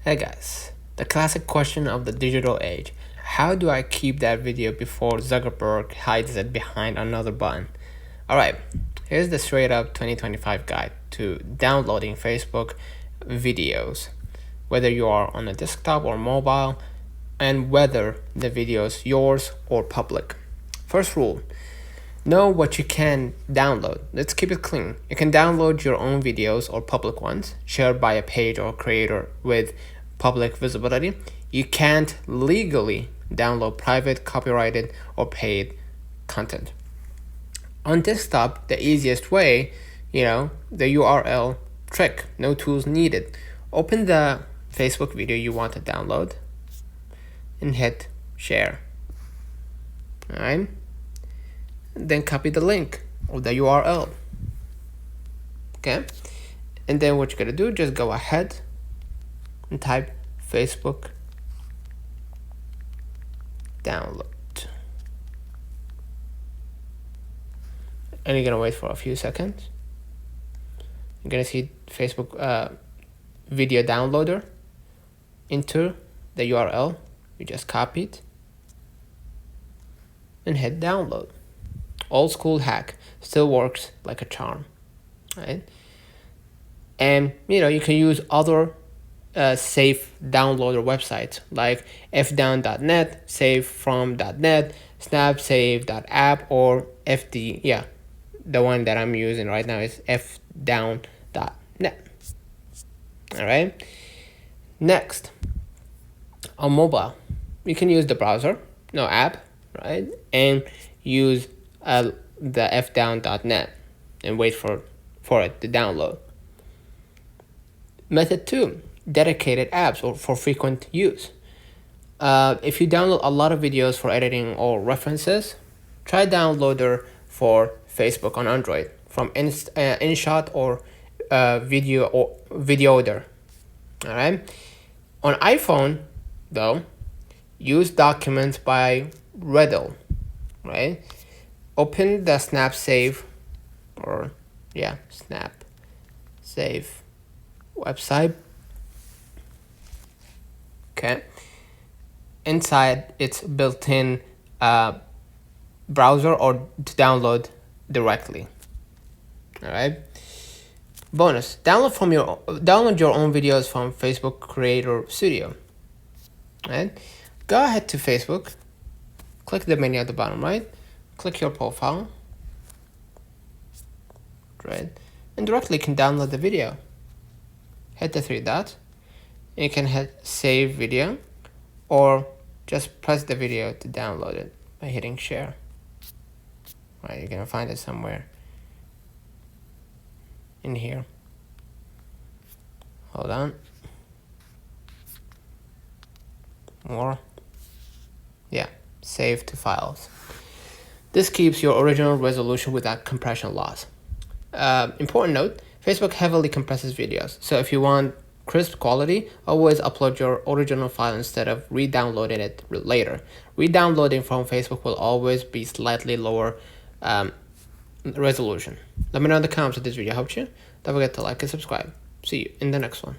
Hey guys, the classic question of the digital age. How do I keep that video before Zuckerberg hides it behind another button? Alright, here's the straight up 2025 guide to downloading Facebook videos, whether you are on a desktop or mobile, and whether the video is yours or public. First rule, know what you can download. Let's keep it clean. You can download your own videos or public ones shared by a page or creator with public visibility. You can't legally download private, copyrighted, or paid content. On desktop, the easiest way, the URL trick, no tools needed. Open the Facebook video you want to download and hit share. All right. Then copy the link or the URL. Okay. And then what you're going to do, just go ahead and type Facebook download. And you're going to wait for a few seconds. You're going to see Facebook video downloader. Enter the URL you just copied and hit download. Old school hack, still works like a charm, right? And you can use other safe downloader websites like fdown.net, savefrom.net, snapsave.app, or fd. Yeah, the one that I'm using right now is fdown.net. All right. Next, on mobile, you can use the browser, no app, right? And use the fdown.net and wait for it to download. Method 2, dedicated apps or for frequent use. If you download a lot of videos for editing or references, try downloader for Facebook on Android from InShot or Videoder. All right. On iPhone, though, use Documents by Reddle, right? Open the SnapSave SnapSave website. Okay. Inside its built-in browser or to download directly. All right. Bonus: download your own videos from Facebook Creator Studio. Right. Go ahead to Facebook. Click the menu at the bottom right. Click your profile, right? And directly you can download the video. Hit the three dots. And you can hit save video, or just press the video to download it by hitting share. Right, you're gonna find it somewhere in here. Hold on. More. Yeah, save to files. This keeps your original resolution without compression loss. Important note, Facebook heavily compresses videos. So if you want crisp quality, always upload your original file instead of re-downloading it later. Re-downloading from Facebook will always be slightly lower resolution. Let me know in the comments if this video helped you. Don't forget to like and subscribe. See you in the next one.